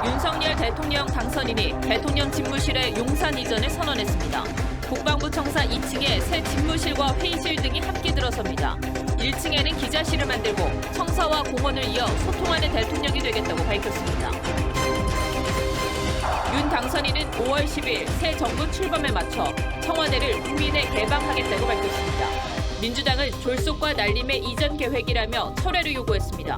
윤석열 대통령 당선인이 대통령 집무실의 용산 이전을 선언했습니다. 국방부 청사 2층에 새 집무실과 회의실 등이 함께 들어섭니다. 1층에는 기자실을 만들고 청사와 공원을 이어 소통하는 대통령이 되겠다고 밝혔습니다. 윤 당선인은 5월 10일 새 정부 출범에 맞춰 청와대를 국민에 개방하겠다고 밝혔습니다. 민주당은 졸속과 날림의 이전 계획이라며 철회를 요구했습니다.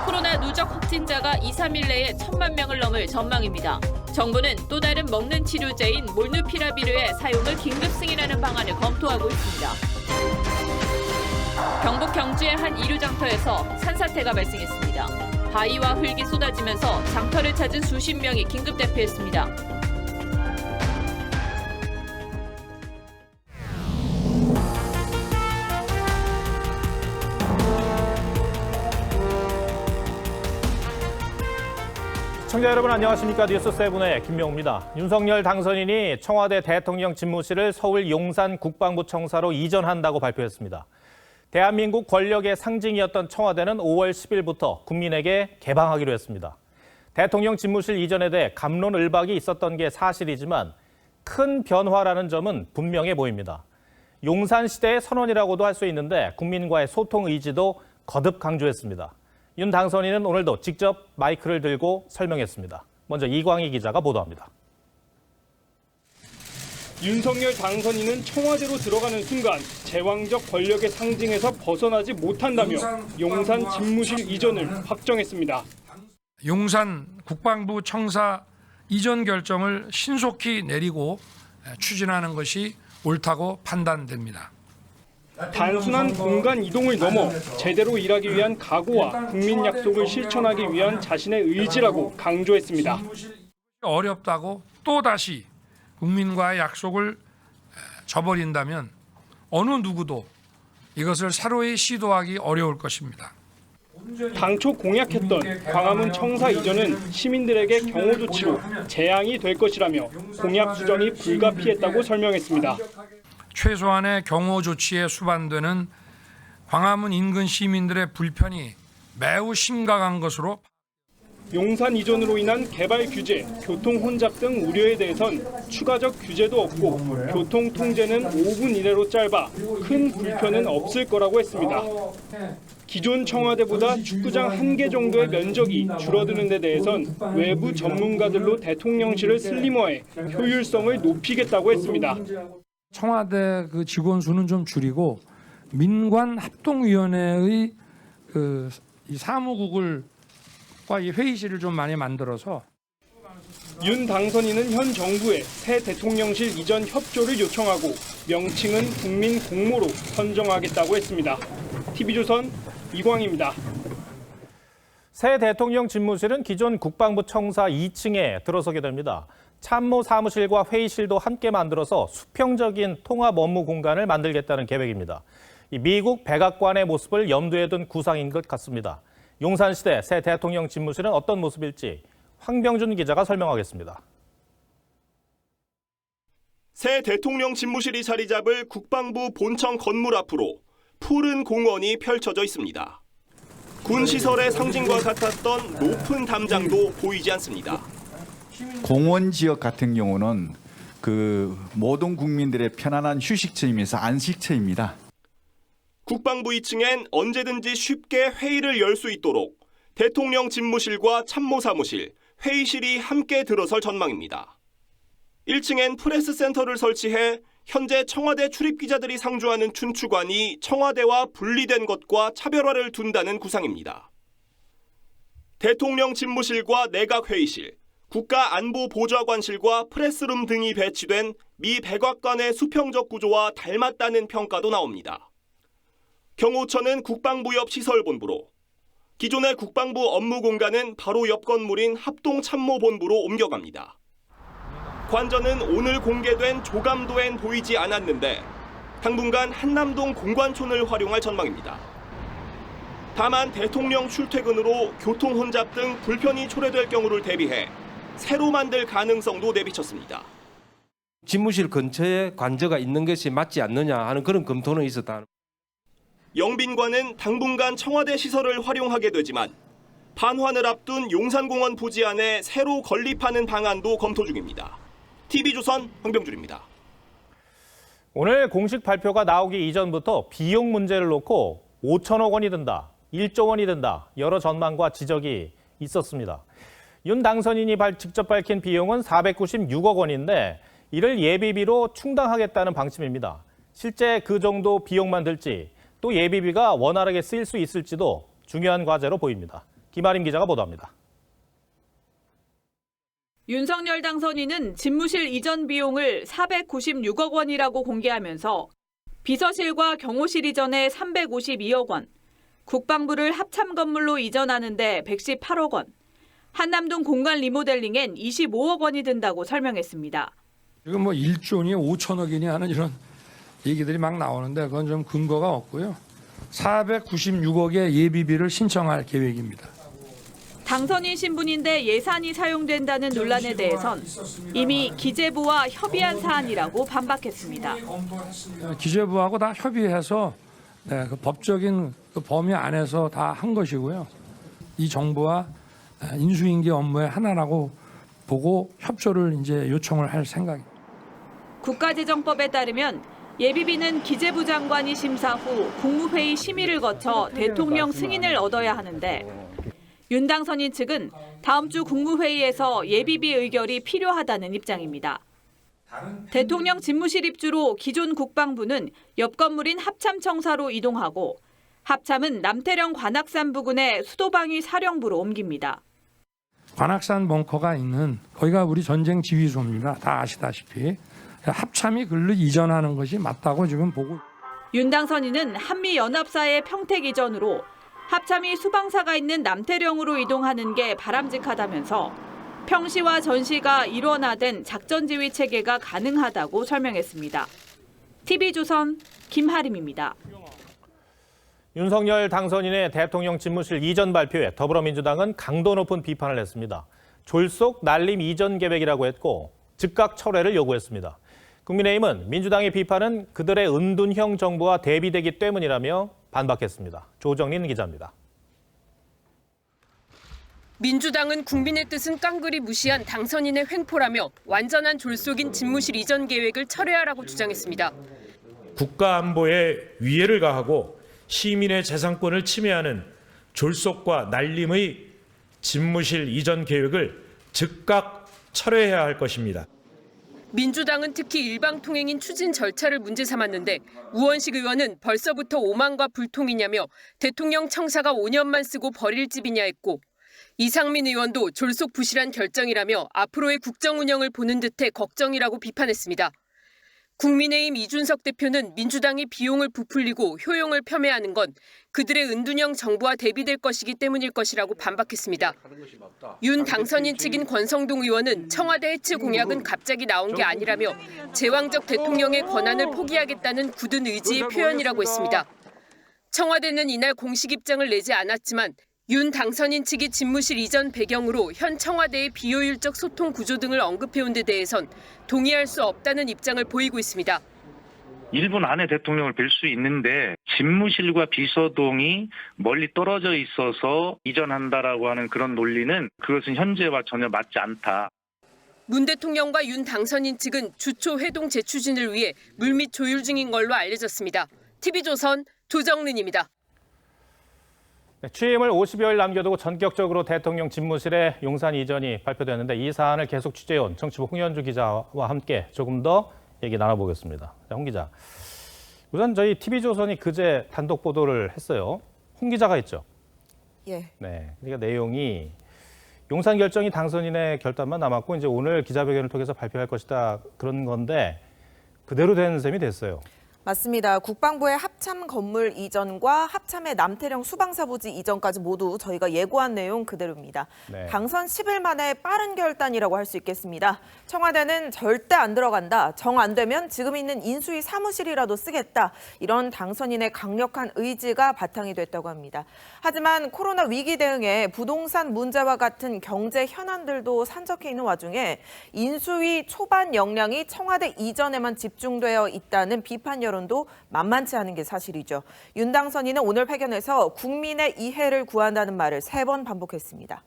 코로나 누적 확진자가 2, 3일 내에 1,000만 명을 넘을 전망입니다. 정부는 또 다른 먹는 치료제인 몰누피라비르의 사용을 긴급 승인하는 방안을 검토하고 있습니다. 경북 경주의 한 이류 장터에서 산사태가 발생했습니다. 바위와 흙이 쏟아지면서 장터를 찾은 수십 명이 긴급 대피했습니다. 시청자 여러분 안녕하십니까? 뉴스7의 김명우입니다. 윤석열 당선인이 청와대 대통령 집무실을 서울 용산 국방부 청사로 이전한다고 발표했습니다. 대한민국 권력의 상징이었던 청와대는 5월 10일부터 국민에게 개방하기로 했습니다. 대통령 집무실 이전에 대해 갑론을박이 있었던 게 사실이지만 큰 변화라는 점은 분명해 보입니다. 용산 시대의 선언이라고도 할 수 있는데 국민과의 소통 의지도 거듭 강조했습니다. 윤 당선인은 오늘도 직접 마이크를 들고 설명했습니다. 먼저 이광희 기자가 보도합니다. 윤석열 당선인은 청와대로 들어가는 순간 제왕적 권력의 상징에서 벗어나지 못한다며 용산 집무실 이전을 확정했습니다. 용산 국방부 청사 이전 결정을 신속히 내리고 추진하는 것이 옳다고 판단됩니다. 단순한 공간 이동을 넘어 제대로 일하기 위한 각오와 국민 약속을 실천하기 위한 자신의 의지라고 강조했습니다. 어렵다고 또다시 국민과의 약속을 저버린다면 어느 누구도 이것을 새로이 시도하기 어려울 것입니다. 당초 공약했던 광화문 청사 이전은 시민들에게 경호 조치로 재앙이 될 것이라며 공약 수정이 불가피했다고 설명했습니다. 최소한의 경호 조치에 수반되는 광화문 인근 시민들의 불편이 매우 심각한 것으로 용산 이전으로 인한 개발 규제, 교통 혼잡 등 우려에 대해선 추가적 규제도 없고 교통 통제는 5분 이내로 짧아 큰 불편은 없을 거라고 했습니다. 기존 청와대보다 축구장 1개 정도의 면적이 줄어드는 데 대해선 외부 전문가들로 대통령실을 슬림화해 효율성을 높이겠다고 했습니다. 청와대 그 직원 수는 좀 줄이고 민관 합동위원회의 이 사무국과 이 회의실을 좀 많이 만들어서 윤 당선인은 현 정부에 새 대통령실 이전 협조를 요청하고 명칭은 국민 공모로 선정하겠다고 했습니다. TV조선 이광희입니다. 새 대통령 집무실은 기존 국방부 청사 2층에 들어서게 됩니다. 참모 사무실과 회의실도 함께 만들어서 수평적인 통합 업무 공간을 만들겠다는 계획입니다. 미국 백악관의 모습을 염두에 둔 구상인 것 같습니다. 용산시대 새 대통령 집무실은 어떤 모습일지 황병준 기자가 설명하겠습니다. 새 대통령 집무실이 자리 잡을 국방부 본청 건물 앞으로 푸른 공원이 펼쳐져 있습니다. 군 시설의 상징과 같았던 높은 담장도 보이지 않습니다. 공원 지역 같은 경우는 모든 국민들의 편안한 휴식처이면서 안식처입니다. 국방부 2층엔 언제든지 쉽게 회의를 열 수 있도록 대통령 집무실과 참모사무실, 회의실이 함께 들어설 전망입니다. 1층엔 프레스센터를 설치해 현재 청와대 출입기자들이 상주하는 춘추관이 청와대와 분리된 것과 차별화를 둔다는 구상입니다. 대통령 집무실과 내각회의실, 국가안보보좌관실과 프레스룸 등이 배치된 미 백악관의 수평적 구조와 닮았다는 평가도 나옵니다. 경호처는 국방부 옆 시설본부로, 기존의 국방부 업무 공간은 바로 옆 건물인 합동참모본부로 옮겨갑니다. 관전은 오늘 공개된 조감도엔 보이지 않았는데 당분간 한남동 공관촌을 활용할 전망입니다. 다만 대통령 출퇴근으로 교통 혼잡 등 불편이 초래될 경우를 대비해 새로 만들 가능성도 내비쳤습니다. 집무실 근처에 관저가 있는 것이 맞지 않느냐 하는 그런 검토는 있었다. 영빈관은 당분간 청와대 시설을 활용하게 되지만 반환을 앞둔 용산공원 부지 안에 새로 건립하는 방안도 검토 중입니다. TV조선 황병준입니다. 오늘 공식 발표가 나오기 이전부터 비용 문제를 놓고 5천억 원이 든다, 1조 원이 든다, 여러 전망과 지적이 있었습니다. 윤 당선인이 직접 밝힌 비용은 496억 원인데 이를 예비비로 충당하겠다는 방침입니다. 실제 그 정도 비용만 들지 또 예비비가 원활하게 쓰일 수 있을지도 중요한 과제로 보입니다. 김아림 기자가 보도합니다. 윤석열 당선인은 집무실 이전 비용을 496억 원이라고 공개하면서 비서실과 경호실 이전에 352억 원, 국방부를 합참 건물로 이전하는 데 118억 원, 한남동 공간 리모델링엔 25억 원이 든다고 설명했습니다. 지금 뭐 1조니 5천억이니 하는 이런 얘기들이 막 나오는데 그건 좀 근거가 없고요. 496억의 예비비를 신청할 계획입니다. 당선인 신분인데 예산이 사용된다는 논란에 대해선 이미 기재부와 협의한 사안이라고 반박했습니다. 기재부하고 다 협의해서 그 법적인 그 범위 안에서 다 한 것이고요. 이 정부와 인수인계 업무의 하나라고 보고 협조를 이제 요청을 할 생각입니다. 국가재정법에 따르면 예비비는 기재부 장관이 심사 후 국무회의 심의를 거쳐 대통령 승인을 얻어야 하는데 윤 당선인 측은 다음 주 국무회의에서 예비비 의결이 필요하다는 입장입니다. 대통령 집무실 입주로 기존 국방부는 옆 건물인 합참청사로 이동하고 합참은 남태령 관악산 부근의 수도방위 사령부로 옮깁니다. 관악산 벙커가 있는 거기가 우리 전쟁 지휘소입니다. 다 아시다시피 합참이 글로 이전하는 것이 맞다고 지금 보고. 윤 당선인은 한미연합사의 평택 이전으로 합참이 수방사가 있는 남태령으로 이동하는 게 바람직하다면서 평시와 전시가 일원화된 작전지휘 체계가 가능하다고 설명했습니다. TV조선 김하림입니다. 윤석열 당선인의 대통령 집무실 이전 발표에 더불어민주당은 강도 높은 비판을 했습니다. 졸속 날림 이전 계획이라고 했고 즉각 철회를 요구했습니다. 국민의힘은 민주당의 비판은 그들의 은둔형 정부와 대비되기 때문이라며 반박했습니다. 조정린 기자입니다. 민주당은 국민의 뜻은 깡그리 무시한 당선인의 횡포라며 완전한 졸속인 집무실 이전 계획을 철회하라고 주장했습니다. 국가안보에 위해를 가하고 시민의 재산권을 침해하는 졸속과 날림의 집무실 이전 계획을 즉각 철회해야 할 것입니다. 민주당은 특히 일방통행인 추진 절차를 문제 삼았는데 우원식 의원은 벌써부터 오만과 불통이냐며 대통령 청사가 5년만 쓰고 버릴 집이냐 했고 이상민 의원도 졸속 부실한 결정이라며 앞으로의 국정 운영을 보는 듯해 걱정이라고 비판했습니다. 국민의힘 이준석 대표는 민주당이 비용을 부풀리고 효용을 폄훼하는 건 그들의 은둔형 정부와 대비될 것이기 때문일 것이라고 반박했습니다. 윤 당선인 측인 권성동 의원은 청와대 해체 공약은 갑자기 나온 게 아니라며 제왕적 대통령의 권한을 포기하겠다는 굳은 의지의 표현이라고 했습니다. 청와대는 이날 공식 입장을 내지 않았지만 윤 당선인 측이 집무실 이전 배경으로 현 청와대의 비효율적 소통 구조 등을 언급해온 데 대해선 동의할 수 없다는 입장을 보이고 있습니다. 1분 안에 대통령을 뵐 수 있는데 집무실과 비서동이 멀리 떨어져 있어서 이전한다라고 하는 그런 논리는 그것은 현재와 전혀 맞지 않다. 문 대통령과 윤 당선인 측은 주초 회동 재추진을 위해 물밑 조율 중인 걸로 알려졌습니다. TV조선 조정린입니다. 취임을 50여일 남겨두고 전격적으로 대통령 집무실의 용산 이전이 발표됐는데 이 사안을 계속 취재해온 정치부 홍현주 기자와 함께 조금 더 얘기 나눠보겠습니다. 자, 홍 기자. 우선 저희 TV조선이 그제 단독 보도를 했어요. 홍 기자가 했죠? 예. 네. 그러니까 내용이 용산 결정이 당선인의 결단만 남았고 이제 오늘 기자회견을 통해서 발표할 것이다 그런 건데 그대로 된 셈이 됐어요. 맞습니다. 국방부의 합참 건물 이전과 합참의 남태령 수방사 부지 이전까지 모두 저희가 예고한 내용 그대로입니다. 네. 당선 10일 만에 빠른 결단이라고 할 수 있겠습니다. 청와대는 절대 안 들어간다. 정 안 되면 지금 있는 인수위 사무실이라도 쓰겠다. 이런 당선인의 강력한 의지가 바탕이 됐다고 합니다. 하지만 코로나 위기 대응에 부동산 문제와 같은 경제 현안들도 산적해 있는 와중에 인수위 초반 역량이 청와대 이전에만 집중되어 있다는 비판 여론 여론도 만만치 않은 게 사실이죠. 윤 당선인은 오늘 회견에서 국민의 이해를 구한다는 말을 3번 반복했습니다.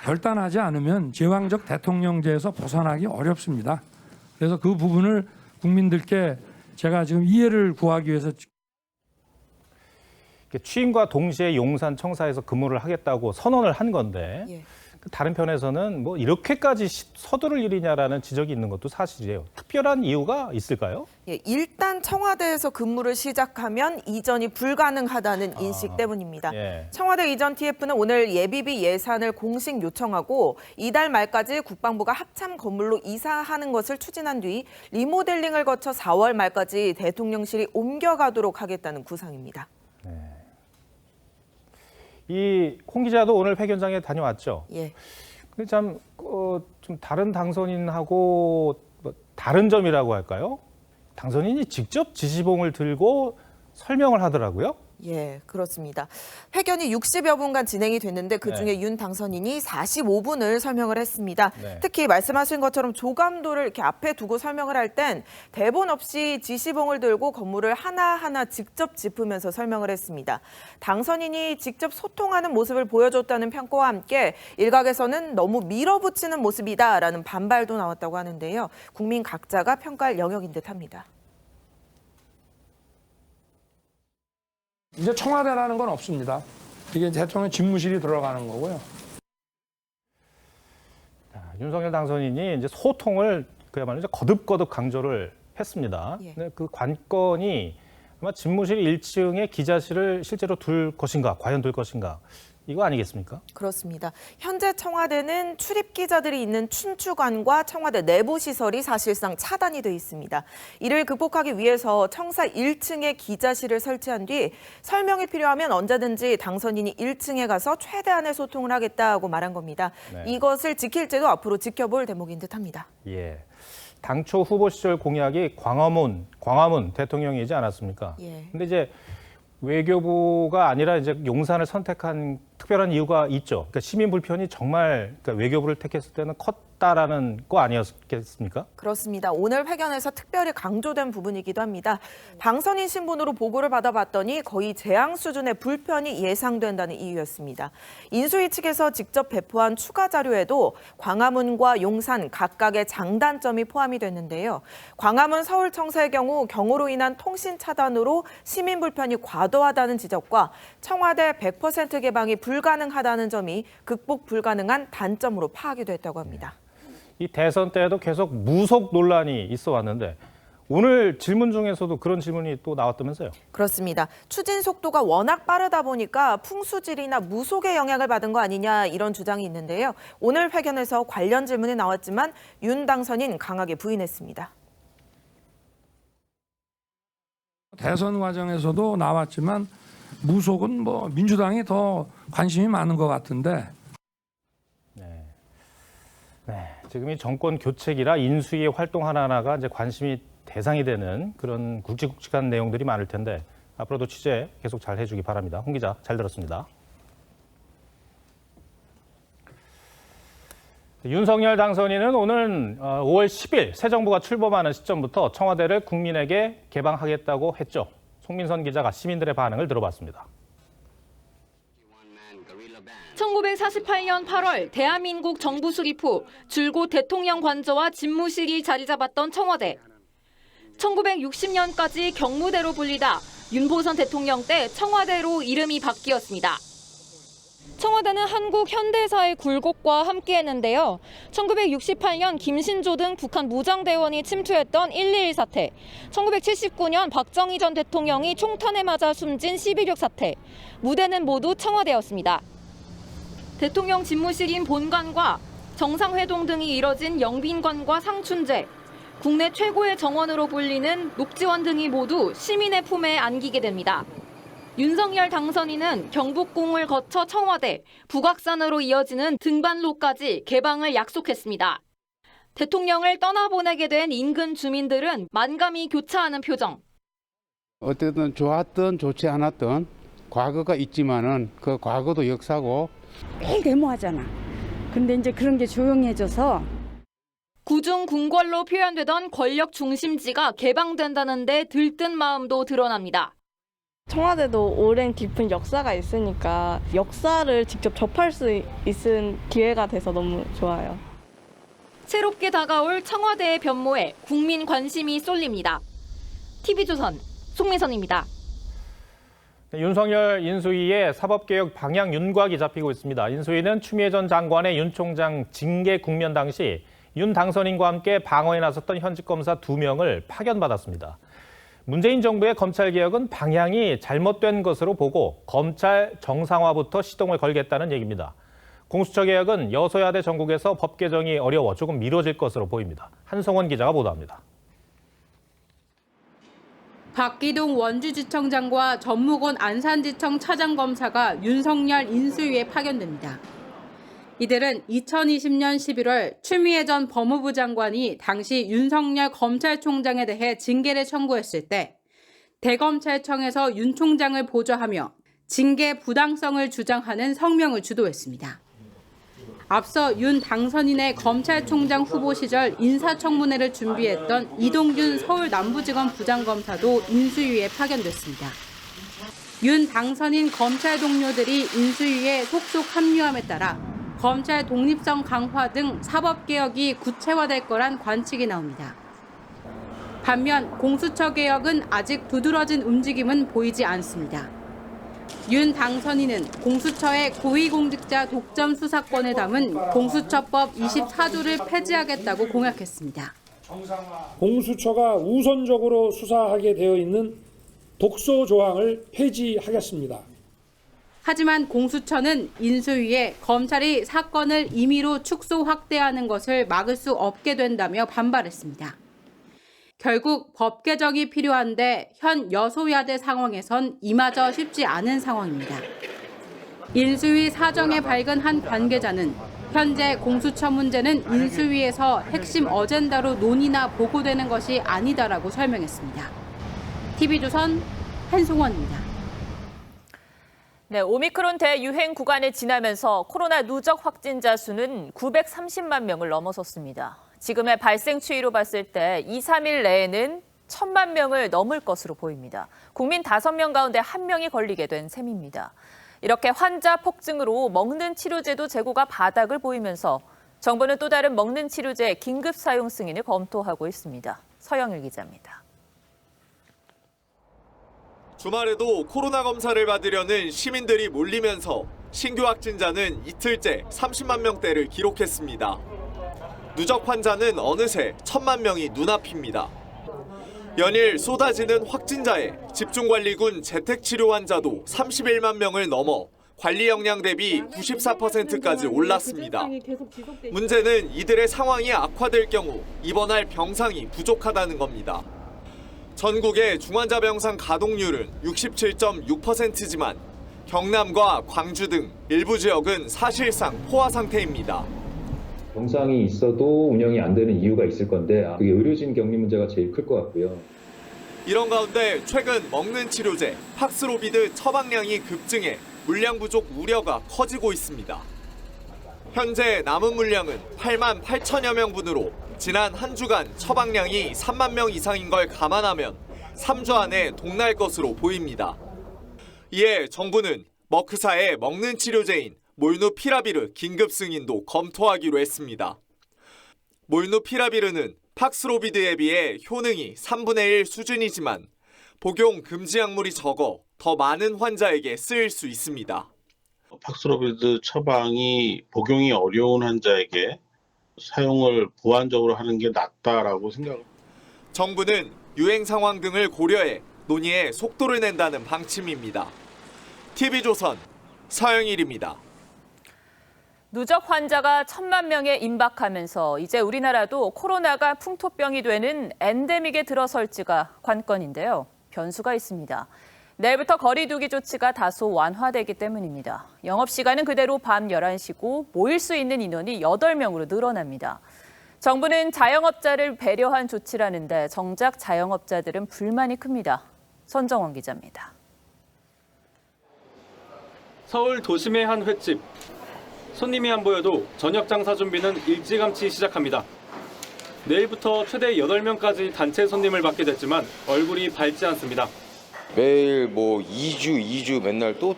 결단하지 않으면 제왕적 대통령제에서 벗어나기 어렵습니다. 그래서 그 부분을 국민들께 제가 지금 이해를 구하기 위해서 취임과 동시에 용산 청사에서 근무를 하겠다고 선언을 한 건데 예. 다른 편에서는 뭐 이렇게까지 서두를 일이냐라는 지적이 있는 것도 사실이에요. 특별한 이유가 있을까요? 예, 일단 청와대에서 근무를 시작하면 이전이 불가능하다는 인식 때문입니다. 예. 청와대 이전 TF는 오늘 예비비 예산을 공식 요청하고 이달 말까지 국방부가 합참 건물로 이사하는 것을 추진한 뒤 리모델링을 거쳐 4월 말까지 대통령실이 옮겨가도록 하겠다는 구상입니다. 이 홍 기자도 오늘 회견장에 다녀왔죠. 예. 근데 좀 다른 당선인하고 뭐 다른 점이라고 할까요? 당선인이 직접 지시봉을 들고 설명을 하더라고요. 예, 그렇습니다. 회견이 60여 분간 진행이 됐는데 그중에 윤 당선인이 45분을 설명을 했습니다. 특히 말씀하신 것처럼 조감도를 이렇게 앞에 두고 설명을 할 땐 대본 없이 지시봉을 들고 건물을 하나하나 직접 짚으면서 설명을 했습니다. 당선인이 직접 소통하는 모습을 보여줬다는 평가와 함께 일각에서는 너무 밀어붙이는 모습이다라는 반발도 나왔다고 하는데요. 국민 각자가 평가할 영역인 듯합니다. 이제 청와대라는 건 없습니다. 이게 대통령 집무실이 들어가는 거고요. 윤석열 당선인이 이제 소통을 그야말로 이제 거듭거듭 강조를 했습니다. 예. 근데 그 관건이 아마 집무실 1층에 기자실을 실제로 둘 것인가, 과연 둘 것인가, 이거 아니겠습니까? 그렇습니다. 현재 청와대는 출입 기자들이 있는 춘추관과 청와대 내부 시설이 사실상 차단이 돼 있습니다. 이를 극복하기 위해서 청사 1층에 기자실을 설치한 뒤 설명이 필요하면 언제든지 당선인이 1층에 가서 최대한의 소통을 하겠다고 말한 겁니다. 이것을 지킬지도 앞으로 지켜볼 대목인 듯합니다. 예. 당초 후보 시절 공약이 광화문 대통령이지 않았습니까? 예. 근데 이제 외교부가 아니라 이제 용산을 선택한 특별한 이유가 있죠. 그러니까 시민 불편이 정말 외교부를 택했을 때는 컸다라는 거 아니었겠습니까? 그렇습니다. 오늘 회견에서 특별히 강조된 부분이기도 합니다. 당선인 신분으로 보고를 받아봤더니 거의 재앙 수준의 불편이 예상된다는 이유였습니다. 인수위 측에서 직접 배포한 추가 자료에도 광화문과 용산 각각의 장단점이 포함이 됐는데요. 광화문 서울청사의 경우로 인한 통신 차단으로 시민 불편이 과도하다는 지적과 청와대 100% 개방이 불가능하다는 점이 극복 불가능한 단점으로 파악이 됐다고 합니다. 이 대선 때에도 계속 무속 논란이 있어 왔는데 오늘 질문 중에서도 그런 질문이 또 나왔다면서요? 그렇습니다. 추진 속도가 워낙 빠르다 보니까 풍수질이나 무속의 영향을 받은 거 아니냐 이런 주장이 있는데요. 오늘 회견에서 관련 질문이 나왔지만 윤 당선인 강하게 부인했습니다. 대선 과정에서도 나왔지만 무속은 뭐 민주당이 더 관심이 많은 것 같은데. 지금 이 정권 교체기라 인수위의 활동 하나하나가 이제 관심이 대상이 되는 그런 굵직굵직한 내용들이 많을 텐데 앞으로도 취재 계속 잘 해주기 바랍니다. 홍 기자 잘 들었습니다. 윤석열 당선인은 오늘 5월 10일 새 정부가 출범하는 시점부터 청와대를 국민에게 개방하겠다고 했죠. 송민선 기자가 시민들의 반응을 들어봤습니다. 1948년 8월 대한민국 정부 수립 후 줄곧 대통령 관저와 집무실이 자리 잡았던 청와대. 1960년까지 경무대로 불리다 윤보선 대통령 때 청와대로 이름이 바뀌었습니다. 청와대는 한국 현대사의 굴곡과 함께했는데요. 1968년 김신조 등 북한 무장대원이 침투했던 1.21 사태, 1979년 박정희 전 대통령이 총탄에 맞아 숨진 12.6 사태, 무대는 모두 청와대였습니다. 대통령 집무실인 본관과 정상회동 등이 이뤄진 영빈관과 상춘제, 국내 최고의 정원으로 불리는 녹지원 등이 모두 시민의 품에 안기게 됩니다. 윤석열 당선인은 경복궁을 거쳐 청와대, 북악산으로 이어지는 등반로까지 개방을 약속했습니다. 대통령을 떠나보내게 된 인근 주민들은 만감이 교차하는 표정. 어쨌든 좋았든 좋지 않았든 과거가 있지만은 그 과거도 역사고 매일 데모하잖아. 근데 이제 그런 게 조용해져서 구중 궁궐로 표현되던 권력 중심지가 개방된다는 데 들뜬 마음도 드러납니다. 청와대도 오랜 깊은 역사가 있으니까 역사를 직접 접할 수 있는 기회가 돼서 너무 좋아요. 새롭게 다가올 청와대의 변모에 국민 관심이 쏠립니다. TV조선 송민선입니다. 윤석열 인수위의 사법개혁 방향 윤곽이 잡히고 있습니다. 인수위는 추미애 전 장관의 윤 총장 징계 국면 당시 윤 당선인과 함께 방어에 나섰던 현직 검사 2명을 파견받았습니다. 문재인 정부의 검찰개혁은 방향이 잘못된 것으로 보고 검찰 정상화부터 시동을 걸겠다는 얘기입니다. 공수처 개혁은 여소야대 전국에서 법 개정이 어려워 조금 미뤄질 것으로 보입니다. 한성원 기자가 보도합니다. 박기동 원주지청장과 전무곤 안산지청 차장검사가 윤석열 인수위에 파견됩니다. 이들은 2020년 11월 추미애 전 법무부 장관이 당시 윤석열 검찰총장에 대해 징계를 청구했을 때 대검찰청에서 윤 총장을 보좌하며 징계 부당성을 주장하는 성명을 주도했습니다. 앞서 윤 당선인의 검찰총장 후보 시절 인사청문회를 준비했던 이동균 서울 남부지검 부장검사도 인수위에 파견됐습니다. 윤 당선인 검찰 동료들이 인수위에 속속 합류함에 따라 검찰 독립성 강화 등 사법개혁이 구체화될 거란 관측이 나옵니다. 반면 공수처 개혁은 아직 두드러진 움직임은 보이지 않습니다. 윤 당선인은 공수처의 고위공직자 독점 수사권을 담은 공수처법 24조를 폐지하겠다고 공약했습니다. 공수처가 우선적으로 수사하게 되어 있는 독소 조항을 폐지하겠습니다. 하지만 공수처는 인수위에 검찰이 사건을 임의로 축소 확대하는 것을 막을 수 없게 된다며 반발했습니다. 결국 법 개정이 필요한데 현 여소야대 상황에선 이마저 쉽지 않은 상황입니다. 인수위 사정에 밝은 한 관계자는 현재 공수처 문제는 인수위에서 핵심 어젠다로 논의나 보고되는 것이 아니다라고 설명했습니다. TV조선 한송원입니다. 네, 오미크론 대유행 구간을 지나면서 코로나 누적 확진자 수는 930만 명을 넘어섰습니다. 지금의 발생 추이로 봤을 때 2, 3일 내에는 1,000만 명을 넘을 것으로 보입니다. 국민 5명 가운데 1명이 걸리게 된 셈입니다. 이렇게 환자 폭증으로 먹는 치료제도 재고가 바닥을 보이면서 정부는 또 다른 먹는 치료제 긴급 사용 승인을 검토하고 있습니다. 서영일 기자입니다. 주말에도 코로나 검사를 받으려는 시민들이 몰리면서 신규 확진자는 이틀째 30만 명대를 기록했습니다. 누적 환자는 어느새 1,000만 명이 눈앞입니다. 연일 쏟아지는 확진자에 집중관리군 재택치료 환자도 31만 명을 넘어 관리 역량 대비 94%까지 올랐습니다. 문제는 이들의 상황이 악화될 경우 입원할 병상이 부족하다는 겁니다. 전국의 중환자 병상 가동률은 67.6%지만 경남과 광주 등 일부 지역은 사실상 포화 상태입니다. 병상이 있어도 운영이 안 되는 이유가 있을 건데 그게 의료진 격리 문제가 제일 클 것 같고요. 이런 가운데 최근 먹는 치료제 팍스로비드 처방량이 급증해 물량 부족 우려가 커지고 있습니다. 현재 남은 물량은 8만 8천여 명분으로 지난 한 주간 처방량이 3만 명 이상인 걸 감안하면 3주 안에 동날 것으로 보입니다. 이에 정부는 머크사의 먹는 치료제인 몰누피라비르 긴급 승인도 검토하기로 했습니다. 몰누피라비르는 팍스로비드에 비해 효능이 3분의 1 수준이지만 복용 금지 약물이 적어 더 많은 환자에게 쓰일 수 있습니다. 팍스로비드 처방이 복용이 어려운 환자에게 사용을 보완적으로 하는 게 낫다라고 생각합니다. 정부는 유행 상황 등을 고려해 논의에 속도를 낸다는 방침입니다. TV조선 서영일입니다. 누적 환자가 1,000만 명에 임박하면서 이제 우리나라도 코로나가 풍토병이 되는 엔데믹에 들어설지가 관건인데요. 변수가 있습니다. 내일부터 거리 두기 조치가 다소 완화되기 때문입니다. 영업시간은 그대로 밤 11시고 모일 수 있는 인원이 8명으로 늘어납니다. 정부는 자영업자를 배려한 조치라는데 정작 자영업자들은 불만이 큽니다. 선정원 기자입니다. 서울 도심의 한 횟집. 손님이 안 보여도 저녁 장사 준비는 일찌감치 시작합니다. 내일부터 최대 8명까지 단체 손님을 받게 됐지만 얼굴이 밝지 않습니다. 매일 뭐 2주 맨날 또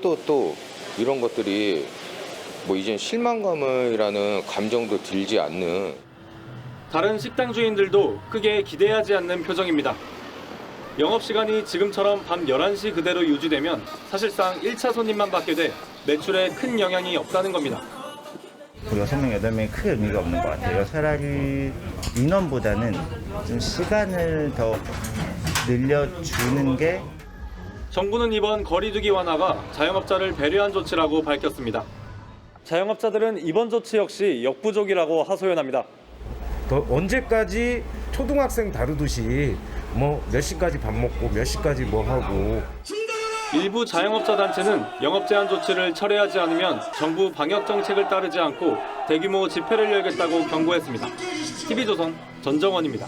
이런 것들이 뭐 이젠 실망감이라는 감정도 들지 않는. 다른 식당 주인들도 크게 기대하지 않는 표정입니다. 영업시간이 지금처럼 밤 11시 그대로 유지되면 사실상 1차 손님만 받게 돼 매출에 큰 영향이 없다는 겁니다. 우리 6명, 8명이 크게 의미가 없는 것 같아요. 차라리 인원보다는 좀 시간을 더 늘려주는 게. 정부는 이번 거리두기 완화가 자영업자를 배려한 조치라고 밝혔습니다. 자영업자들은 이번 조치 역시 역부족이라고 하소연합니다. 언제까지 초등학생 다루듯이 뭐 몇 시까지 밥 먹고 몇 시까지 뭐 하고. 일부 자영업자 단체는 영업 제한 조치를 철회하지 않으면 정부 방역 정책을 따르지 않고 대규모 집회를 열겠다고 경고했습니다. TV조선 전정원입니다.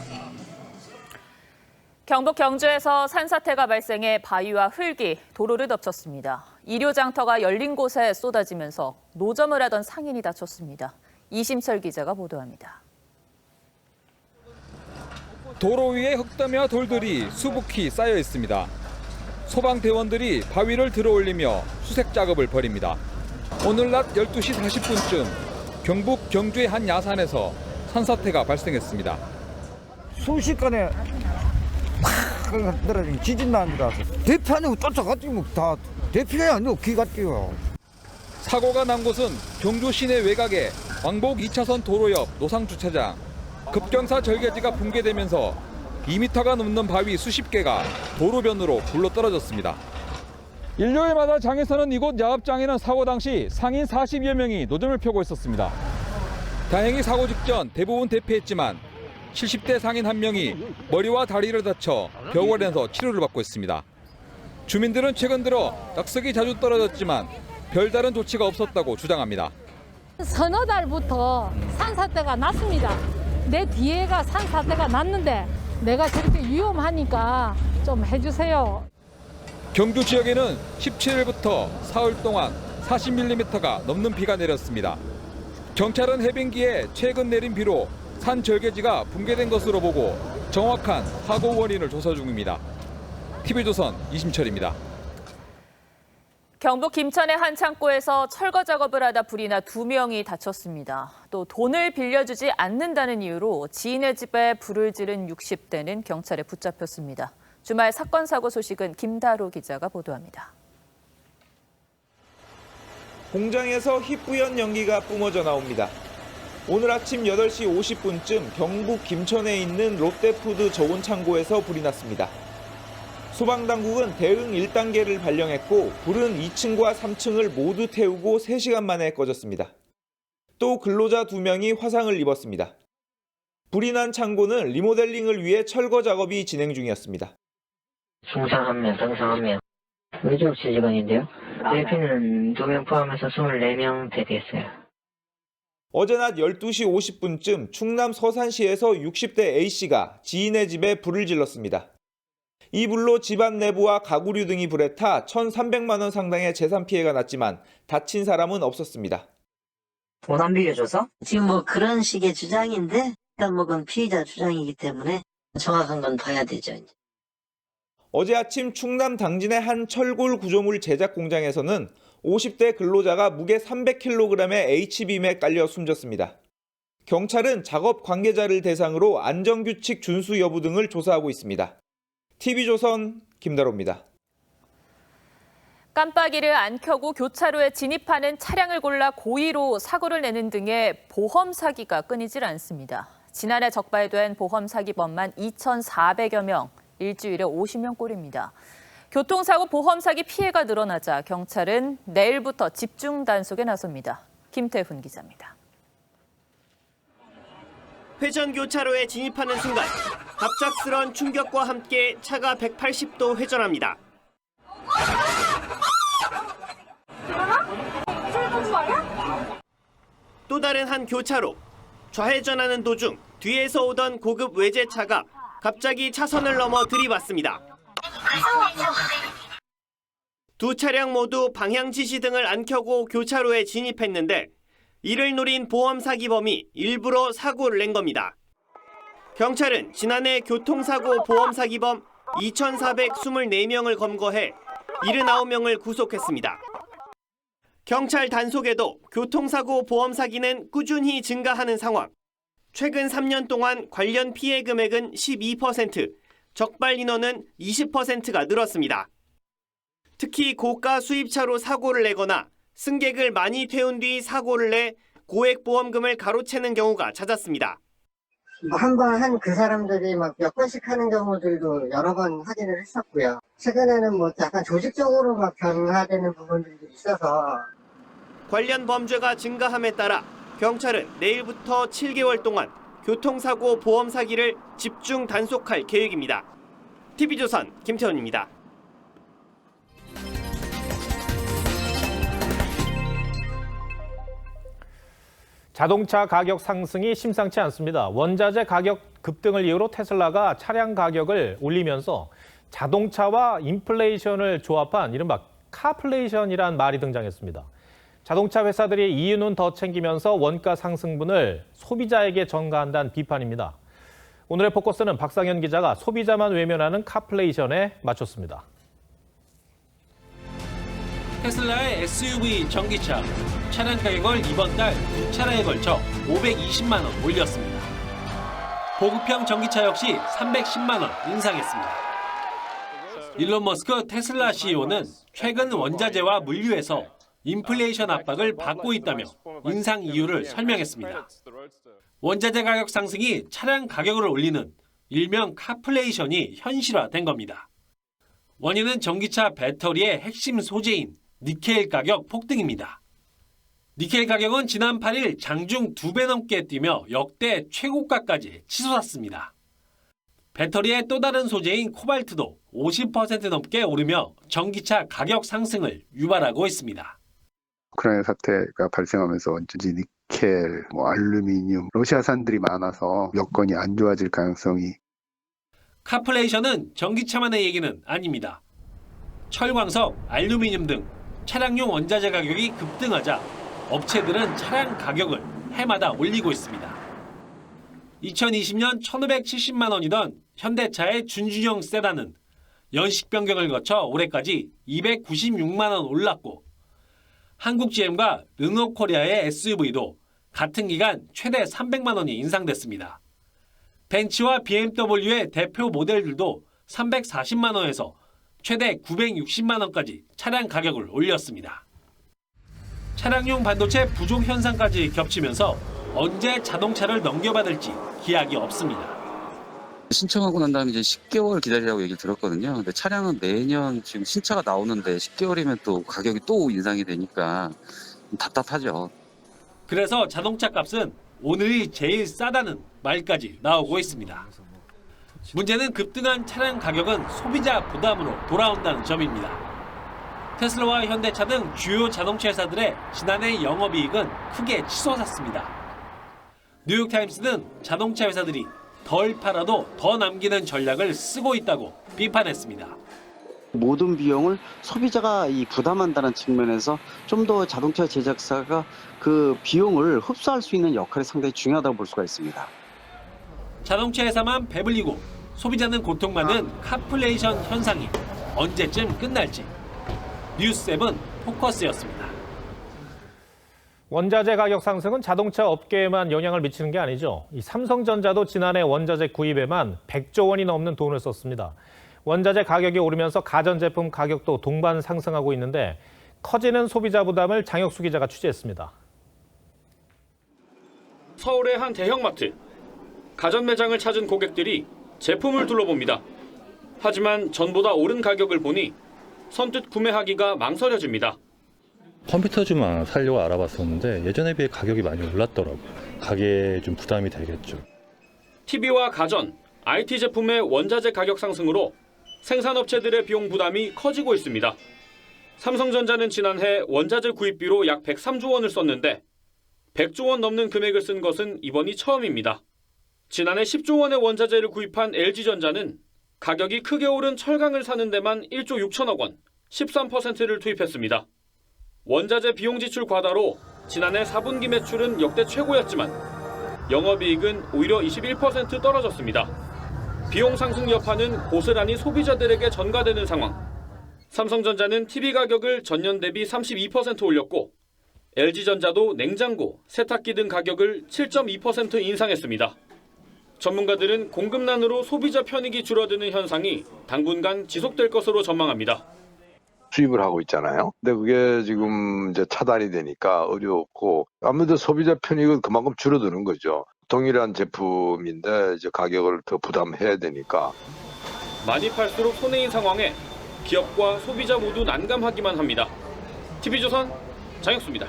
경북 경주에서 산사태가 발생해 바위와 흙이 도로를 덮쳤습니다. 일요 장터가 열린 곳에 쏟아지면서 노점을 하던 상인이 다쳤습니다. 이심철 기자가 보도합니다. 도로 위에 흙더미와 돌들이 수북히 쌓여 있습니다. 소방대원들이 바위를 들어올리며 수색 작업을 벌입니다. 오늘 낮 12시 40분쯤 경북 경주의 한 야산에서 산사태가 발생했습니다. 순식간에 팍 떨어진 지진 난 줄 알았어. 대피하냐고 쫓아갔지고 다 대피가 아니고 기갔지요. 사고가 난 곳은 경주 시내 외곽의 왕복 2차선 도로 옆 노상주차장. 급경사 절개지가 붕괴되면서 2m가 넘는 바위 수십 개가 도로변으로 굴러떨어졌습니다. 일요일마다 장에서는 이곳 야업장에는 사고 당시 상인 40여 명이 노점을 펴고 있었습니다. 다행히 사고 직전 대부분 대피했지만 70대 상인 한 명이 머리와 다리를 다쳐 병원에서 치료를 받고 있습니다. 주민들은 최근 들어 낙석이 자주 떨어졌지만 별다른 조치가 없었다고 주장합니다. 서너 달부터 산사태가 났습니다. 내 뒤에가 산사태가 났는데 내가 저렇게 위험하니까 좀 해주세요. 경주 지역에는 17일부터 사흘 동안 40mm가 넘는 비가 내렸습니다. 경찰은 해변기에 최근 내린 비로 산 절개지가 붕괴된 것으로 보고 정확한 사고 원인을 조사 중입니다. TV조선 이심철입니다. 경북 김천의 한 창고에서 철거 작업을 하다 불이 나 2명이 다쳤습니다. 또 돈을 빌려주지 않는다는 이유로 지인의 집에 불을 지른 60대는 경찰에 붙잡혔습니다. 주말 사건 사고 소식은 김다로 기자가 보도합니다. 공장에서 희뿌연 연기가 뿜어져 나옵니다. 오늘 아침 8시 50분쯤 경북 김천에 있는 롯데푸드 저온 창고에서 불이 났습니다. 소방당국은 대응 1단계를 발령했고 불은 2층과 3층을 모두 태우고 3시간 만에 꺼졌습니다. 또 근로자 2명이 화상을 입었습니다. 불이 난 창고는 리모델링을 위해 철거 작업이 진행 중이었습니다. 중상 1명, 상상 1명. 외주업체 직원인데요. 대피는 2명 포함해서 24명 대피했어요. 어제 낮 12시 50분쯤 충남 서산시에서 60대 A씨가 지인의 집에 불을 질렀습니다. 이 불로 집안 내부와 가구류 등이 불에 타 1,300만 원 상당의 재산 피해가 났지만 다친 사람은 없었습니다. 돈 안 빌려줘서? 지금 뭐 그런 식의 주장인데 일단 뭐 그건 피의자 주장이기 때문에 정확한 건 봐야 되죠. 이제. 어제 아침 충남 당진의 한 철골 구조물 제작 공장에서는 50대 근로자가 무게 300kg의 H빔에 깔려 숨졌습니다. 경찰은 작업 관계자를 대상으로 안전규칙 준수 여부 등을 조사하고 있습니다. TV조선 김다로입니다. 깜빡이를 안 켜고 교차로에 진입하는 차량을 골라 고의로 사고를 내는 등의 보험 사기가 끊이질 않습니다. 지난해 적발된 보험 사기범만 2,400여 명, 일주일에 50명 꼴입니다. 교통사고 보험 사기 피해가 늘어나자 경찰은 내일부터 집중 단속에 나섭니다. 김태훈 기자입니다. 회전 교차로에 진입하는 순간 갑작스런 충격과 함께 차가 180도 회전합니다. 또 다른 한 교차로. 좌회전하는 도중 뒤에서 오던 고급 외제차가 갑자기 차선을 넘어 들이받습니다. 두 차량 모두 방향 지시 등을 안 켜고 교차로에 진입했는데 이를 노린 보험 사기범이 일부러 사고를 낸 겁니다. 경찰은 지난해 교통사고 보험 사기범 2,424명을 검거해 79명을 구속했습니다. 경찰 단속에도 교통사고 보험 사기는 꾸준히 증가하는 상황. 최근 3년 동안 관련 피해 금액은 12%, 적발 인원은 20%가 늘었습니다. 특히 고가 수입차로 사고를 내거나 승객을 많이 태운 뒤 사고를 내 고액 보험금을 가로채는 경우가 잦았습니다. 한 번 한 그 사람들이 막 몇 번씩 하는 경우들도 여러 번 확인을 했었고요. 최근에는 뭐 약간 조직적으로 막 변화되는 부분들도 있어서 관련 범죄가 증가함에 따라 경찰은 내일부터 7개월 동안 교통사고 보험 사기를 집중 단속할 계획입니다. TV조선 김태원입니다. 자동차 가격 상승이 심상치 않습니다. 원자재 가격 급등을 이유로 테슬라가 차량 가격을 올리면서 자동차와 인플레이션을 조합한 이른바 카플레이션이란 말이 등장했습니다. 자동차 회사들이 이윤은 더 챙기면서 원가 상승분을 소비자에게 전가한다는 비판입니다. 오늘의 포커스는 박상현 기자가 소비자만 외면하는 카플레이션에 맞췄습니다. 테슬라의 SUV 전기차 차량 가격을 이번 달 2차례에 걸쳐 520만 원 올렸습니다. 보급형 전기차 역시 310만 원 인상했습니다. 일론 머스크 테슬라 CEO는 최근 원자재와 물류에서 인플레이션 압박을 받고 있다며 인상 이유를 설명했습니다. 원자재 가격 상승이 차량 가격을 올리는 일명 카플레이션이 현실화된 겁니다. 원인은 전기차 배터리의 핵심 소재인 니켈 가격 폭등입니다. 니켈 가격은 지난 8일 장중 2배 넘게 뛰며 역대 최고가까지 치솟았습니다. 배터리의 또 다른 소재인 코발트도 50% 넘게 오르며 전기차 가격 상승을 유발하고 있습니다. 우크라이나 사태가 발생하면서 니켈, 알루미늄, 러시아산들이 많아서 여건이 안 좋아질 가능성이. 카플레이션은 전기차만의 얘기는 아닙니다. 철광석, 알루미늄 등 차량용 원자재 가격이 급등하자 업체들은 차량 가격을 해마다 올리고 있습니다. 2020년 1,570만 원이던 현대차의 준준형 세단은 연식 변경을 거쳐 올해까지 296만 원 올랐고 한국 GM과 르노코리아의 SUV도 같은 기간 최대 300만 원이 인상됐습니다. 벤츠와 BMW의 대표 모델들도 340만 원에서 최대 960만 원까지 차량 가격을 올렸습니다. 차량용 반도체 부족 현상까지 겹치면서 언제 자동차를 넘겨받을지 기약이 없습니다. 신청하고 난 다음에 이제 10개월 기다리라고 얘기를 들었거든요. 근데 차량은 매년 지금 신차가 나오는데 10개월이면 또 가격이 또 인상이 되니까 답답하죠. 그래서 자동차 값은 오늘이 제일 싸다는 말까지 나오고 있습니다. 문제는 급등한 차량 가격은 소비자 부담으로 돌아온다는 점입니다. 테슬라와 현대차 등 주요 자동차 회사들의 지난해 영업이익은 크게 치솟았습니다. 뉴욕타임스는 자동차 회사들이 덜 팔아도 더 남기는 전략을 쓰고 있다고 비판했습니다. 모든 비용을 소비자가 부담한다는 측면에서 좀 더 자동차 제작사가 그 비용을 흡수할 수 있는 역할이 상당히 중요하다고 볼 수가 있습니다. 자동차 회사만 배불리고 소비자는 고통받는 카플레이션 현상이 언제쯤 끝날지. 뉴스7 포커스였습니다. 원자재 가격 상승은 자동차 업계에만 영향을 미치는 게 아니죠. 이 삼성전자도 지난해 원자재 구입에만 100조 원이 넘는 돈을 썼습니다. 원자재 가격이 오르면서 가전제품 가격도 동반 상승하고 있는데 커지는 소비자 부담을 장혁수 기자가 취재했습니다. 서울의 한 대형마트. 가전 매장을 찾은 고객들이 제품을 둘러봅니다. 하지만 전보다 오른 가격을 보니 선뜻 구매하기가 망설여집니다. 컴퓨터 좀 하나 사려고 알아봤었는데 예전에 비해 가격이 많이 올랐더라고요. 가게에 좀 부담이 되겠죠. TV와 가전, IT 제품의 원자재 가격 상승으로 생산업체들의 비용 부담이 커지고 있습니다. 삼성전자는 지난해 원자재 구입비로 약 103조 원을 썼는데 100조 원 넘는 금액을 쓴 것은 이번이 처음입니다. 지난해 10조 원의 원자재를 구입한 LG전자는 가격이 크게 오른 철강을 사는 데만 1조 6천억 원, 13%를 투입했습니다. 원자재 비용 지출 과다로 지난해 4분기 매출은 역대 최고였지만 영업이익은 오히려 21% 떨어졌습니다. 비용 상승 여파는 고스란히 소비자들에게 전가되는 상황. 삼성전자는 TV 가격을 전년 대비 32% 올렸고 LG전자도 냉장고, 세탁기 등 가격을 7.2% 인상했습니다. 전문가들은 공급난으로 소비자 편익이 줄어드는 현상이 당분간 지속될 것으로 전망합니다. 수입을 하고 있잖아요. 근데 그게 지금 이제 차단이 되니까 어렵고 아무래도 소비자 편익은 그만큼 줄어드는 거죠. 동일한 제품인데 이제 가격을 더 부담해야 되니까. 많이 팔수록 손해인 상황에 기업과 소비자 모두 난감하기만 합니다. TV조선 장혁수입니다.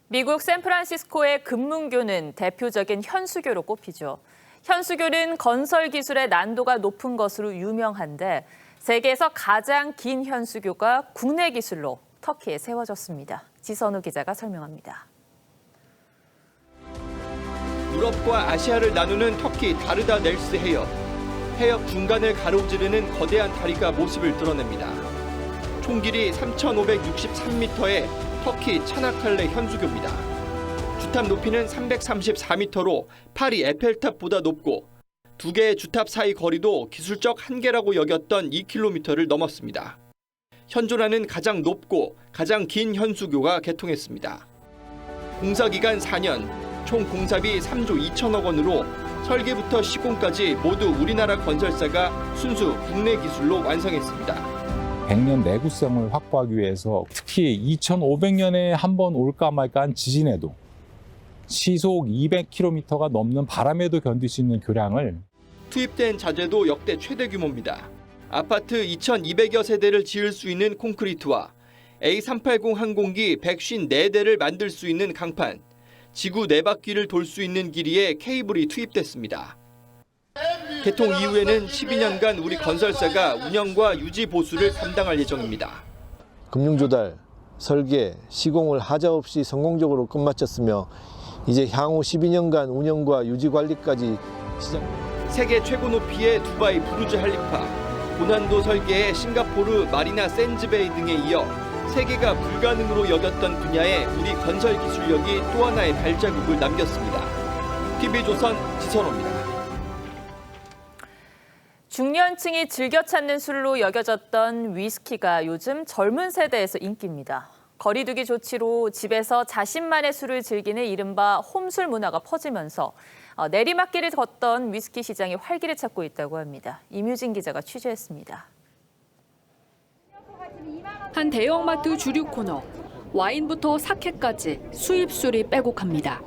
미국 샌프란시스코의 금문교는 대표적인 현수교로 꼽히죠. 현수교는 건설 기술의 난도가 높은 것으로 유명한데 세계에서 가장 긴 현수교가 국내 기술로 터키에 세워졌습니다. 지선우 기자가 설명합니다. 유럽과 아시아를 나누는 터키 다르다넬스 해협. 해협 중간을 가로지르는 거대한 다리가 모습을 드러냅니다. 총 길이 3,563m의 터키 차나칼레 현수교입니다. 주탑 높이는 334m로 파리 에펠탑보다 높고 두 개의 주탑 사이 거리도 기술적 한계라고 여겼던 2km를 넘었습니다. 현존하는 가장 높고 가장 긴 현수교가 개통했습니다. 공사 기간 4년, 총 공사비 3조 2천억 원으로 설계부터 시공까지 모두 우리나라 건설사가 순수 국내 기술로 완성했습니다. 100년 내구성을 확보하기 위해서 특히 2500년에 한 번 올까 말까 한 지진에도 시속 200km가 넘는 바람에도 견딜 수 있는 교량을 투입된 자재도 역대 최대 규모입니다. 아파트 2200여 세대를 지을 수 있는 콘크리트와 A380 항공기 154대를 만들 수 있는 강판, 지구 4바퀴를 돌 수 있는 길이에 케이블이 투입됐습니다. 개통 이후에는 12년간 우리 건설사가 운영과 유지 보수를 담당할 예정입니다. 금융조달, 설계, 시공을 하자없이 성공적으로 끝마쳤으며 이제 향후 12년간 운영과 유지 관리까지 시작. 세계 최고 높이의 두바이 부르즈 할리파, 고난도 설계의 싱가포르 마리나 샌즈베이 등에 이어 세계가 불가능으로 여겼던 분야에 우리 건설 기술력이 또 하나의 발자국을 남겼습니다. TV조선 지선호입니다. 중년층이 즐겨 찾는 술로 여겨졌던 위스키가 요즘 젊은 세대에서 인기입니다. 거리두기 조치로 집에서 자신만의 술을 즐기는 이른바 홈술 문화가 퍼지면서 내리막길을 걷던 위스키 시장이 활기를 찾고 있다고 합니다. 임유진 기자가 취재했습니다. 한 대형마트 주류 코너. 와인부터 사케까지 수입술이 빼곡합니다.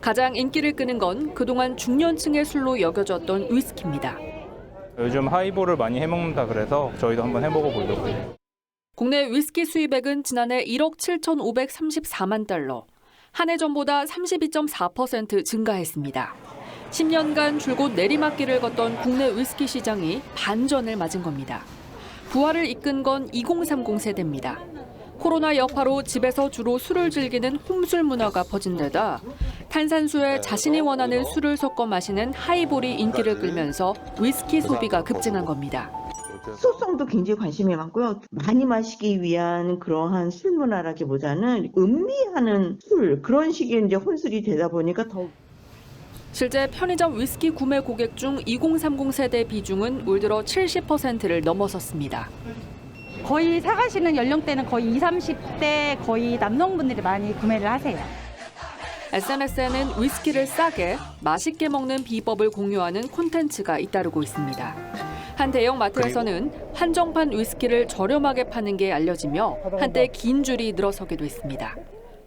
가장 인기를 끄는 건 그동안 중년층의 술로 여겨졌던 위스키입니다. 요즘 하이볼을 많이 해먹는다 그래서 저희도 한번 해먹어 보려고요. 국내 위스키 수입액은 지난해 1억 7,534만 달러. 한 해 전보다 32.4% 증가했습니다. 10년간 줄곧 내리막길을 걷던 국내 위스키 시장이 반전을 맞은 겁니다. 부활을 이끈 건 2030 세대입니다. 코로나 여파로 집에서 주로 술을 즐기는 홈술 문화가 퍼진 데다 탄산수에 자신이 원하는 술을 섞어 마시는 하이볼이 인기를 끌면서 위스키 소비가 급증한 겁니다. 소성도 굉장히 관심이 많고요. 많이 마시기 위한 그러한 술 문화라기보다는 음미하는 술, 그런 식의 이제 혼술이 되다 보니까 더. 실제 편의점 위스키 구매 고객 중 2030 세대 비중은 올 들어 70%를 넘어섰습니다. 거의 사가시는 연령대는 거의 20, 30대 거의 남성분들이 많이 구매를 하세요. SNS에는 위스키를 싸게, 맛있게 먹는 비법을 공유하는 콘텐츠가 잇따르고 있습니다. 한 대형 마트에서는 한정판 위스키를 저렴하게 파는 게 알려지며 한때 긴 줄이 늘어서기도 했습니다.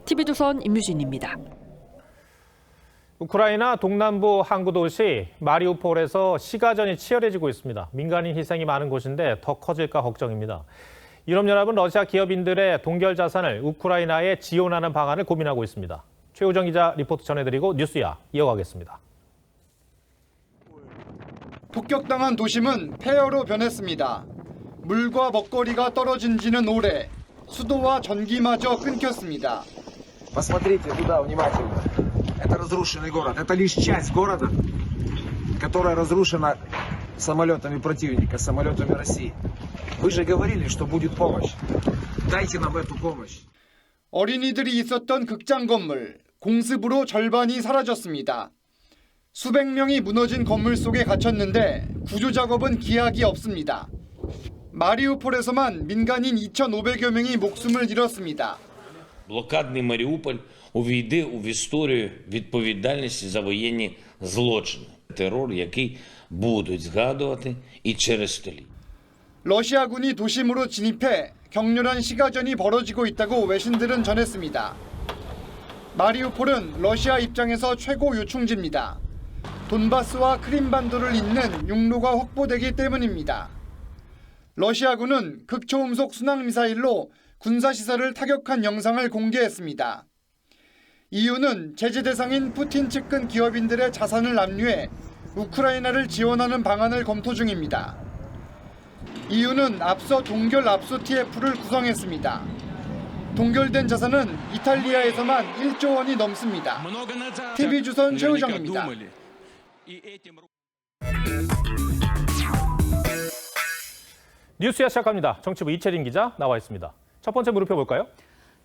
TV조선 임유진입니다. 우크라이나 동남부 항구 도시 마리우폴에서 시가전이 치열해지고 있습니다. 민간인 희생이 많은 곳인데 더 커질까 걱정입니다. 유럽연합은 러시아 기업인들의 동결 자산을 우크라이나에 지원하는 방안을 고민하고 있습니다. 최우정 기자 리포트 전해드리고 뉴스야 이어가겠습니다. 폭격당한 도심은 폐허로 변했습니다. 물과 먹거리가 떨어진 지는 오래, 수도와 전기마저 끊겼습니다. Посмотрите туда внимательно. Это разрушенный город. Это лишь часть города, которая разрушена самолетами противника, самолетами России. Вы же говорили, что будет помощь. Дайте нам эту помощь. 어린이들이 있었던 극장 건물, 공습으로 절반이 사라졌습니다. 수백 명이 무너진 건물 속에 gat혔는데 구조 작업은 기약이 없습니다. 마리우폴에서만 민간인 2,500여 명이 목숨을 잃었습니다. Блокадний Маріуполь увійде в історію відповідальності за воєнні злочини. Терор, який будуть згадувати і через століття. 러시아군이 도심으로 진입해 격렬한 시가전이 벌어지고 있다고 외신들은 전했습니다. 마리우폴은 러시아 입장에서 최고 요충지입니다. 돈바스와 크림반도를 잇는 육로가 확보되기 때문입니다. 러시아군은 극초음속 순항미사일로 군사시설을 타격한 영상을 공개했습니다. EU는 제재 대상인 푸틴 측근 기업인들의 자산을 압류해 우크라이나를 지원하는 방안을 검토 중입니다. EU는 앞서 동결 압수 TF를 구성했습니다. 동결된 자산은 이탈리아에서만 1조 원이 넘습니다. TV조선 최우정입니다. 뉴스야 시작합니다. 정치부 이채린 기자 나와 있습니다. 첫 번째 물음표 볼까요?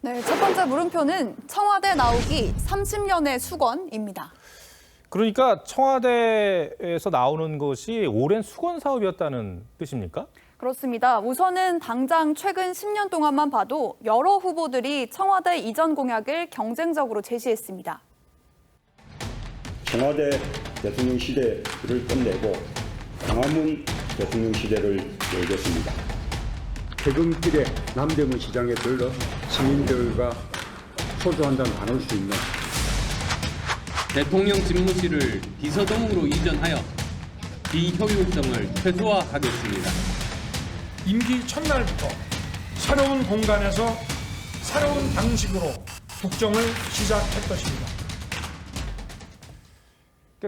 네, 첫 번째 물음표는 청와대 나오기 30년의 수건입니다. 그러니까 청와대에서 나오는 것이 오랜 수건 사업이었다는 뜻입니까? 그렇습니다. 우선은 당장 최근 10년 동안만 봐도 여러 후보들이 청와대 이전 공약을 경쟁적으로 제시했습니다. 청와대 대통령 시대를 끝내고 광화문 대통령 시대를 열겠습니다. 퇴근길에 남대문 시장에 들러 시민들과 소주 한잔 나눌 수 있는 대통령 집무실을 비서동으로 이전하여 비효율성을 최소화하겠습니다. 임기 첫날부터 새로운 공간에서 새로운 방식으로 국정을 시작할 것입니다.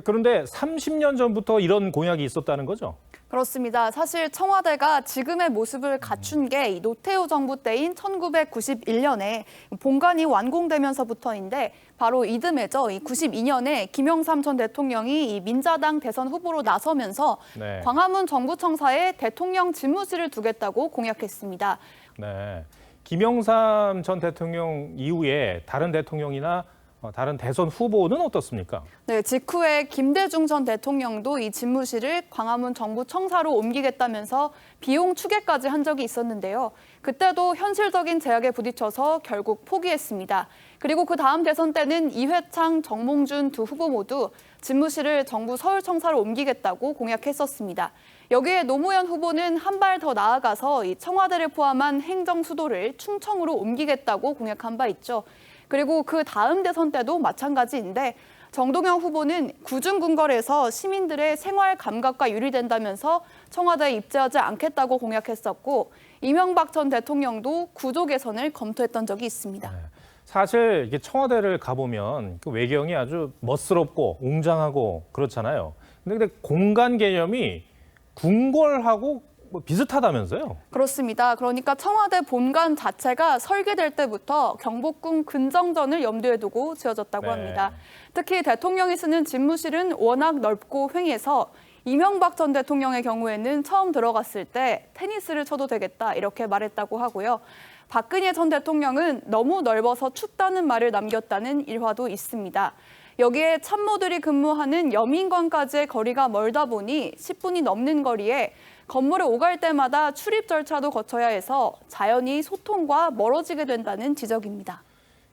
그런데 30년 전부터 이런 공약이 있었다는 거죠? 그렇습니다. 사실 청와대가 지금의 모습을 갖춘 게 노태우 정부 때인 1991년에 본관이 완공되면서부터인데 바로 이듬해죠. 92년에 김영삼 전 대통령이 이 민자당 대선 후보로 나서면서 네. 광화문 정부청사에 대통령 집무실을 두겠다고 공약했습니다. 네. 김영삼 전 대통령 이후에 다른 대통령이나 다른 대선 후보는 어떻습니까? 네, 직후에 김대중 전 대통령도 이 집무실을 광화문 정부청사로 옮기겠다면서 비용 추계까지 한 적이 있었는데요. 그때도 현실적인 제약에 부딪혀서 결국 포기했습니다. 그리고 그 다음 대선 때는 이회창, 정몽준 두 후보 모두 집무실을 정부 서울청사로 옮기겠다고 공약했었습니다. 여기에 노무현 후보는 한 발 더 나아가서 이 청와대를 포함한 행정 수도를 충청으로 옮기겠다고 공약한 바 있죠. 그리고 그 다음 대선 때도 마찬가지인데 정동영 후보는 구중궁궐에서 시민들의 생활 감각과 유리된다면서 청와대에 입주하지 않겠다고 공약했었고 이명박 전 대통령도 구조 개선을 검토했던 적이 있습니다. 네. 사실 이게 청와대를 가보면 그 외경이 아주 멋스럽고 웅장하고 그렇잖아요. 근데 공간 개념이 궁궐하고 비슷하다면서요? 그렇습니다. 그러니까 청와대 본관 자체가 설계될 때부터 경복궁 근정전을 염두에 두고 지어졌다고 합니다. 특히 대통령이 쓰는 집무실은 워낙 넓고 횡해서 이명박 전 대통령의 경우에는 처음 들어갔을 때 테니스를 쳐도 되겠다 이렇게 말했다고 하고요. 박근혜 전 대통령은 너무 넓어서 춥다는 말을 남겼다는 일화도 있습니다. 여기에 참모들이 근무하는 여민관까지의 거리가 멀다 보니 10분이 넘는 거리에 건물에 오갈 때마다 출입 절차도 거쳐야 해서 자연히 소통과 멀어지게 된다는 지적입니다.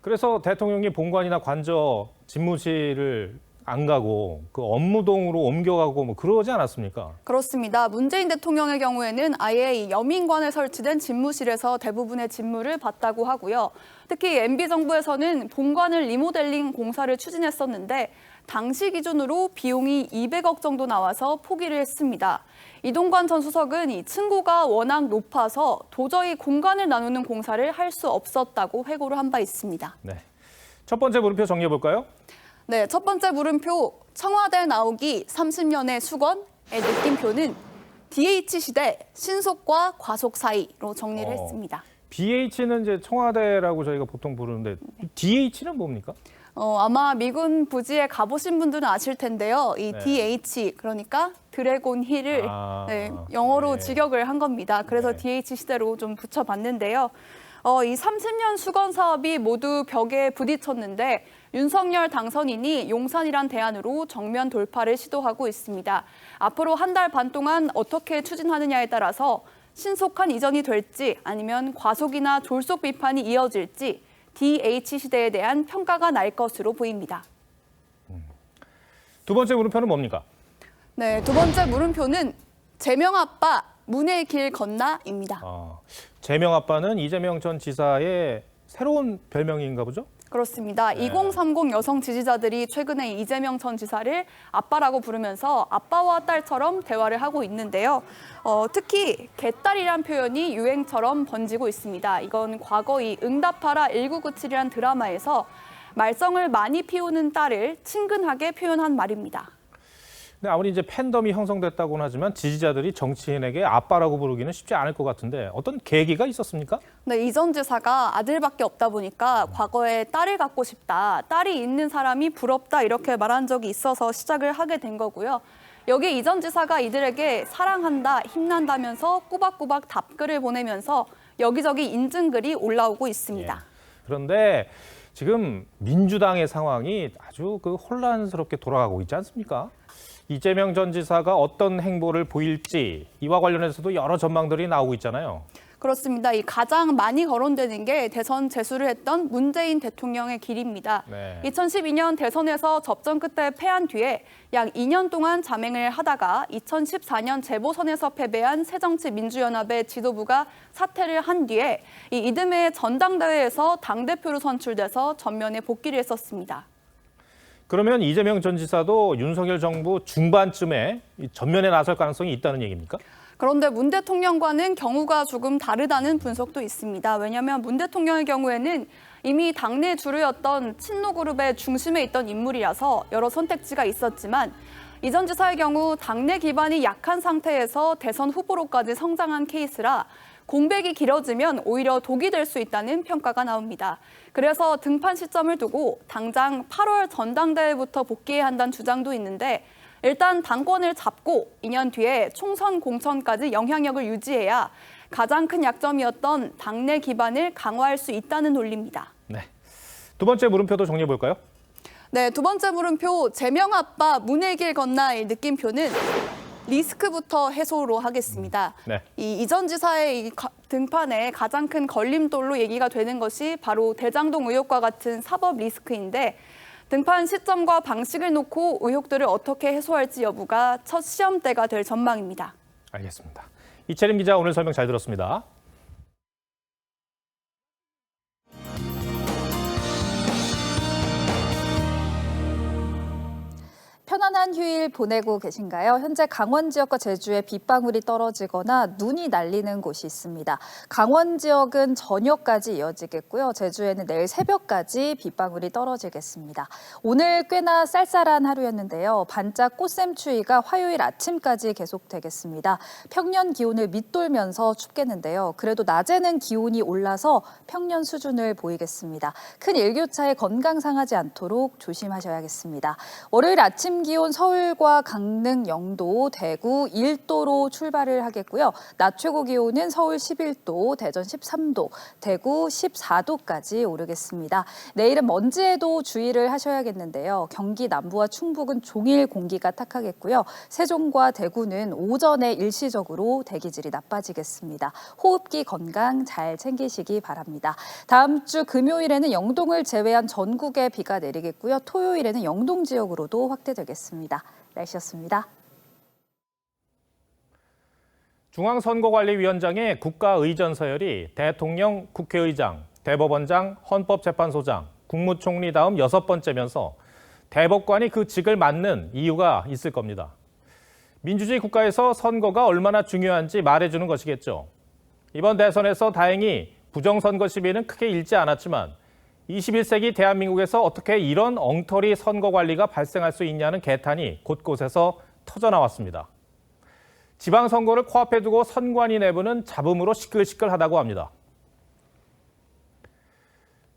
그래서 대통령이 본관이나 관저 집무실을 안 가고 그 업무동으로 옮겨가고 뭐 그러지 않았습니까? 그렇습니다. 문재인 대통령의 경우에는 아예 이 여민관에 설치된 집무실에서 대부분의 직무를 봤다고 하고요. 특히 MB 정부에서는 본관을 리모델링 공사를 추진했었는데 당시 기준으로 비용이 200억 정도 나와서 포기를 했습니다. 이동관 전 수석은 이 층고가 워낙 높아서 도저히 공간을 나누는 공사를 할 수 없었다고 회고를 한 바 있습니다. 네. 첫 번째 물음표 정리해 볼까요? 네, 첫 번째 물음표 청와대 나오기 30년의 수건의 느낌표는 DH 시대 신속과 과속 사이로 정리를 했습니다. BH는 이제 청와대라고 저희가 보통 부르는데 DH는 뭡니까? 아마 미군 부지에 가보신 분들은 아실 텐데요. 이 DH, 그러니까 드래곤 힐을 영어로 직역을 한 겁니다. 그래서 DH 시대로 좀 붙여봤는데요. 이 30년 수건 사업이 모두 벽에 부딪혔는데 윤석열 당선인이 용산이란 대안으로 정면 돌파를 시도하고 있습니다. 앞으로 한 달 반 동안 어떻게 추진하느냐에 따라서 신속한 이전이 될지 아니면 과속이나 졸속 비판이 이어질지 DH시대에 대한 평가가 날 것으로 보입니다. 두 번째 물음표는 뭡니까? 네, 두 번째 물음표는 제명 아빠 문의 길 건너입니다. 제명 아빠는 이재명 전 지사의 새로운 별명인가 보죠? 그렇습니다. 2030 여성 지지자들이 최근에 이재명 전 지사를 아빠라고 부르면서 아빠와 딸처럼 대화를 하고 있는데요. 특히 개딸이란 표현이 유행처럼 번지고 있습니다. 이건 과거 이 응답하라 1997이란 드라마에서 말썽을 많이 피우는 딸을 친근하게 표현한 말입니다. 근데 아무리 이제 팬덤이 형성됐다고는 하지만 지지자들이 정치인에게 아빠라고 부르기는 쉽지 않을 것 같은데 어떤 계기가 있었습니까? 네, 이 전 지사가 아들밖에 없다 보니까 과거에 딸을 갖고 싶다, 딸이 있는 사람이 부럽다 이렇게 말한 적이 있어서 시작을 하게 된 거고요. 여기에 이 전 지사가 이들에게 사랑한다, 힘난다면서 꼬박꼬박 답글을 보내면서 여기저기 인증글이 올라오고 있습니다. 그런데 지금 민주당의 상황이 아주 혼란스럽게 돌아가고 있지 않습니까? 이재명 전 지사가 어떤 행보를 보일지 이와 관련해서도 여러 전망들이 나오고 있잖아요. 그렇습니다. 이 가장 많이 거론되는 게 대선 재수를 했던 문재인 대통령의 길입니다. 2012년 대선에서 접전 끝에 패한 뒤에 약 2년 동안 자맹을 하다가 2014년 재보선에서 패배한 새정치민주연합의 지도부가 사퇴를 한 뒤에 이 이듬해 전당대회에서 당대표로 선출돼서 전면에 복귀를 했었습니다. 그러면 이재명 전 지사도 윤석열 정부 중반쯤에 전면에 나설 가능성이 있다는 얘기입니까? 그런데 문 대통령과는 경우가 조금 다르다는 분석도 있습니다. 왜냐하면 문 대통령의 경우에는 이미 당내 주류였던 친노 그룹의 중심에 있던 인물이라서 여러 선택지가 있었지만 이 전 지사의 경우 당내 기반이 약한 상태에서 대선 후보로까지 성장한 케이스라 공백이 길어지면 오히려 독이 될 수 있다는 평가가 나옵니다. 그래서 등판 시점을 두고 당장 8월 전당대회부터 복귀해야 한다는 주장도 있는데 일단 당권을 잡고 2년 뒤에 총선 공천까지 영향력을 유지해야 가장 큰 약점이었던 당내 기반을 강화할 수 있다는 논리입니다. 네. 두 번째 물음표도 정리해 볼까요? 네, 두 번째 물음표 제명 아빠 문의 길 건너의 느낌표는 리스크부터 해소로 하겠습니다. 이 전 지사의 이 등판에 가장 큰 걸림돌로 얘기가 되는 것이 바로 대장동 의혹과 같은 사법 리스크인데 등판 시점과 방식을 놓고 의혹들을 어떻게 해소할지 여부가 첫 시험대가 될 전망입니다. 알겠습니다. 이채림 기자 오늘 설명 잘 들었습니다. 편안한 휴일 보내고 계신가요? 현재 강원 지역과 제주에 빗방울이 떨어지거나 눈이 날리는 곳이 있습니다. 강원 지역은 저녁까지 이어지겠고요. 제주에는 내일 새벽까지 빗방울이 떨어지겠습니다. 오늘 꽤나 쌀쌀한 하루였는데요. 반짝 꽃샘추위가 화요일 아침까지 계속되겠습니다. 평년 기온을 밑돌면서 춥겠는데요. 그래도 낮에는 기온이 올라서 평년 수준을 보이겠습니다. 큰 일교차에 건강 상하지 않도록 조심하셔야겠습니다. 월요일 아침 기온 서울과 강릉, 영도, 대구 1도로 출발을 하겠고요. 낮 최고 기온은 서울 11도, 대전 13도, 대구 14도까지 오르겠습니다. 내일은 먼지에도 주의를 하셔야겠는데요. 경기 남부와 충북은 종일 공기가 탁하겠고요. 세종과 대구는 오전에 일시적으로 대기질이 나빠지겠습니다. 호흡기 건강 잘 챙기시기 바랍니다. 다음 주 금요일에는 영동을 제외한 전국에 비가 내리겠고요. 토요일에는 영동 지역으로도 확대되겠습니다. 날씨였습니다. 중앙선거관리위원장의 국가의전 서열이 대통령, 국회의장, 대법원장, 헌법재판소장, 국무총리 다음 6번째면서 대법관이 그 직을 맡는 이유가 있을 겁니다. 민주주의 국가에서 선거가 얼마나 중요한지 말해주는 것이겠죠. 이번 대선에서 다행히 부정선거 시비는 크게 일지 않았지만 21세기 대한민국에서 어떻게 이런 엉터리 선거 관리가 발생할 수 있냐는 개탄이 곳곳에서 터져나왔습니다. 지방선거를 코앞에 두고 선관위 내부는 잡음으로 시끌시끌하다고 합니다.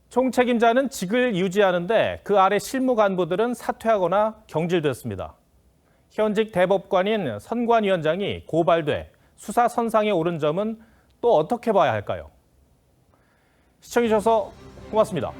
총책임자는 직을 유지하는데 그 아래 실무 간부들은 사퇴하거나 경질됐습니다. 현직 대법관인 선관위원장이 고발돼 수사 선상에 오른 점은 또 어떻게 봐야 할까요? 시청해주셔서 고맙습니다.